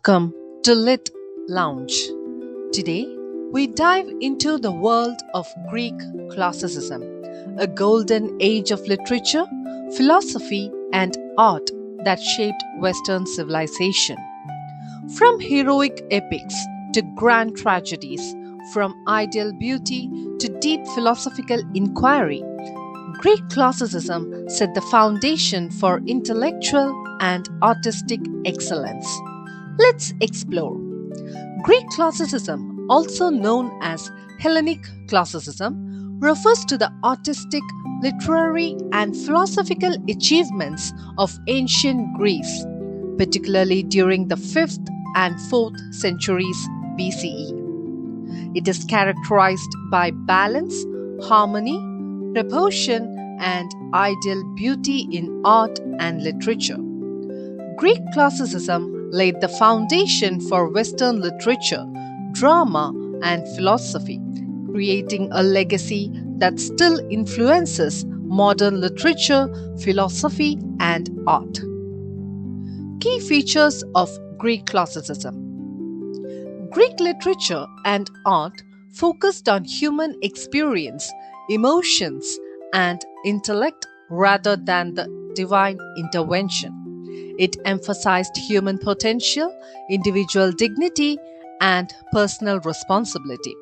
Welcome to Lit Lounge. Today, we dive into the world of Greek classicism, a golden age of literature, philosophy, and art that shaped Western civilization. From heroic epics to grand tragedies, from ideal beauty to deep philosophical inquiry, Greek classicism set the foundation for intellectual and artistic excellence. Let's explore. Greek classicism, also known as Hellenic classicism, refers to the artistic, literary, and philosophical achievements of ancient Greece, particularly during the 5th and 4th centuries BCE. It is characterized by balance, harmony, proportion, and ideal beauty in art and literature. Greek classicism laid the foundation for Western literature, drama, and philosophy, creating a legacy that still influences modern literature, philosophy, and art. Key features of Greek classicism. Greek literature and art focused on human experience, emotions, and intellect rather than the divine intervention. It emphasized human potential, individual dignity, and personal responsibility.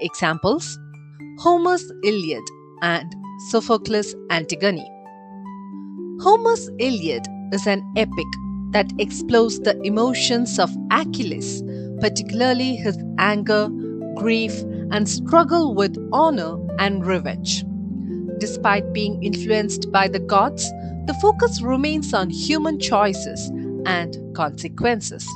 Examples: Homer's Iliad and Sophocles' Antigone. Homer's Iliad is an epic that explores the emotions of Achilles, particularly his anger, grief, and struggle with honor and revenge. Despite being influenced by the gods, the focus remains on human choices and consequences.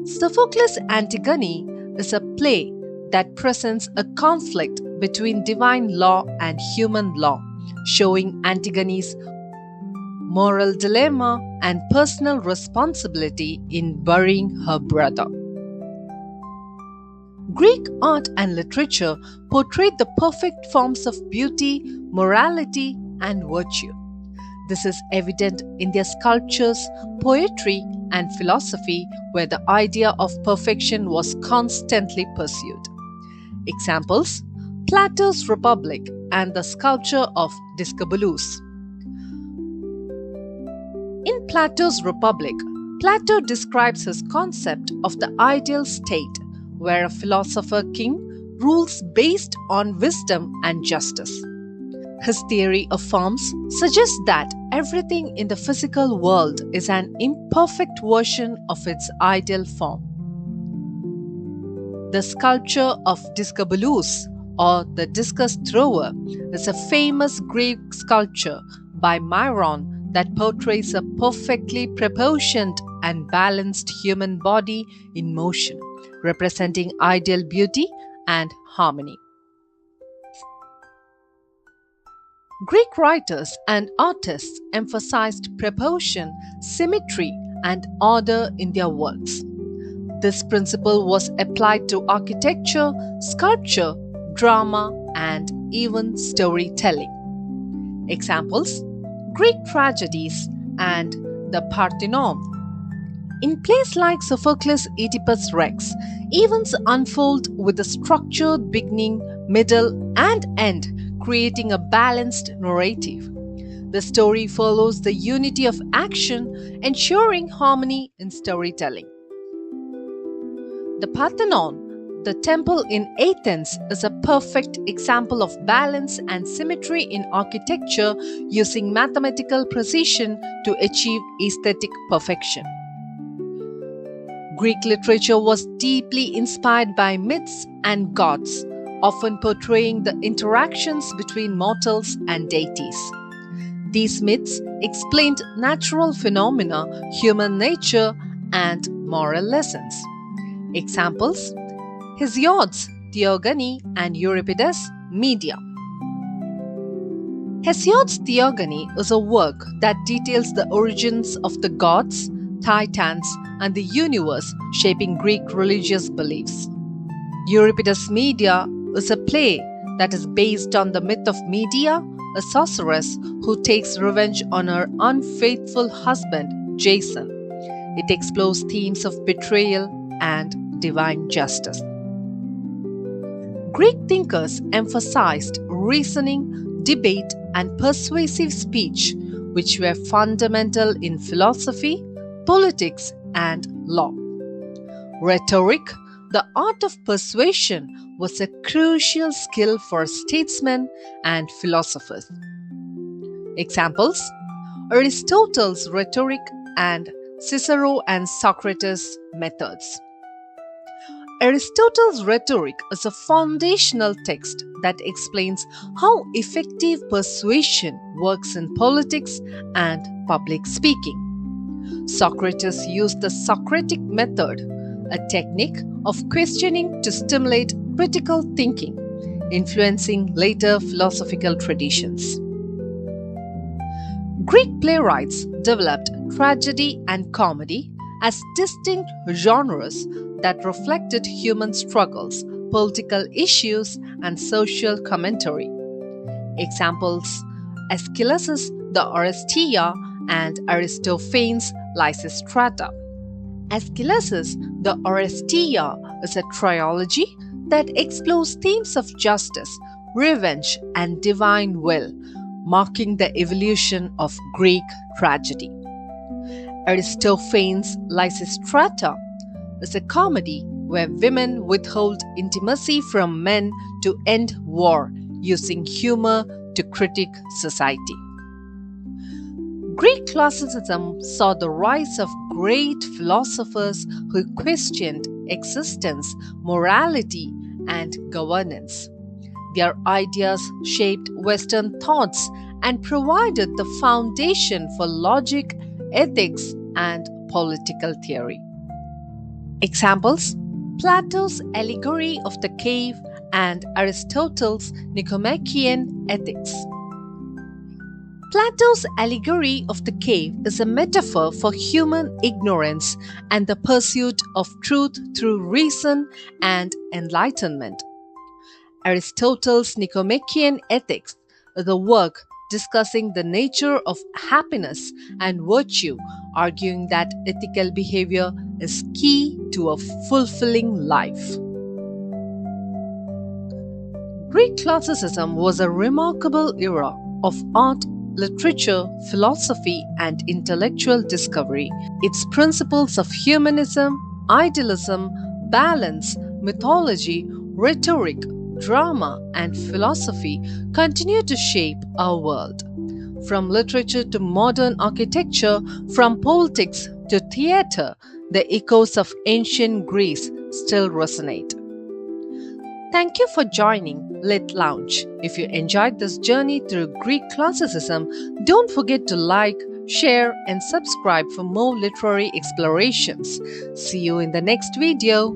Sophocles' Antigone is a play that presents a conflict between divine law and human law, showing Antigone's moral dilemma and personal responsibility in burying her brother. Greek art and literature portrayed the perfect forms of beauty, morality, and virtue. This is evident in their sculptures, poetry, and philosophy, where the idea of perfection was constantly pursued. Examples: Plato's Republic and the sculpture of Discobolus. In Plato's Republic, Plato describes his concept of the ideal state, where a philosopher king rules based on wisdom and justice. His theory of forms suggests that everything in the physical world is an imperfect version of its ideal form. The sculpture of Discobolus, or the discus thrower, is a famous Greek sculpture by Myron that portrays a perfectly proportioned and balanced human body in motion, representing ideal beauty and harmony. Greek writers and artists emphasized proportion, symmetry, and order in their works. This principle was applied to architecture, sculpture, drama, and even storytelling. Examples: Greek tragedies and the Parthenon. In plays like Sophocles' Oedipus Rex, events unfold with a structured beginning, middle, and end, creating a balanced narrative. The story follows the unity of action, ensuring harmony in storytelling. The Parthenon, the temple in Athens, is a perfect example of balance and symmetry in architecture, using mathematical precision to achieve aesthetic perfection. Greek literature was deeply inspired by myths and gods, often portraying the interactions between mortals and deities. These myths explained natural phenomena, human nature, and moral lessons. Examples: Hesiod's Theogony and Euripides' Medea. Hesiod's Theogony is a work that details the origins of the gods, titans, and the universe, shaping Greek religious beliefs. Euripides' Medea is a play that is based on the myth of Medea, a sorceress who takes revenge on her unfaithful husband, Jason. It explores themes of betrayal and divine justice. Greek thinkers emphasized reasoning, debate, and persuasive speech, which were fundamental in philosophy, politics, and law. Rhetoric, the art of persuasion, was a crucial skill for statesmen and philosophers. Examples: Aristotle's rhetoric and Cicero and Socrates' methods. Aristotle's rhetoric is a foundational text that explains how effective persuasion works in politics and public speaking. Socrates used the Socratic method, a technique of questioning to stimulate critical thinking, influencing later philosophical traditions. Greek playwrights developed tragedy and comedy as distinct genres that reflected human struggles, political issues, and social commentary. Examples: Aeschylus' The Oresteia and Aristophanes' Lysistrata. Aeschylus' The Oresteia is a trilogy that explores themes of justice, revenge, and divine will, marking the evolution of Greek tragedy. Aristophanes' Lysistrata is a comedy where women withhold intimacy from men to end war, using humor to critique society. Greek classicism saw the rise of great philosophers who questioned existence, morality, and governance. Their ideas shaped Western thoughts and provided the foundation for logic, ethics, and political theory. Examples: Plato's allegory of the cave and Aristotle's Nicomachean Ethics. Plato's allegory of the cave is a metaphor for human ignorance and the pursuit of truth through reason and enlightenment. Aristotle's Nicomachean Ethics is a work discussing the nature of happiness and virtue, arguing that ethical behavior is key to a fulfilling life. Greek classicism was a remarkable era of art, literature, philosophy, and intellectual discovery. Its principles of humanism, idealism, balance, mythology, rhetoric, drama, and philosophy continue to shape our world. From literature to modern architecture, from politics to theatre, the echoes of ancient Greece still resonate. Thank you for joining Lit Lounge. If you enjoyed this journey through Greek classicism, don't forget to like, share, and subscribe for more literary explorations. See you in the next video.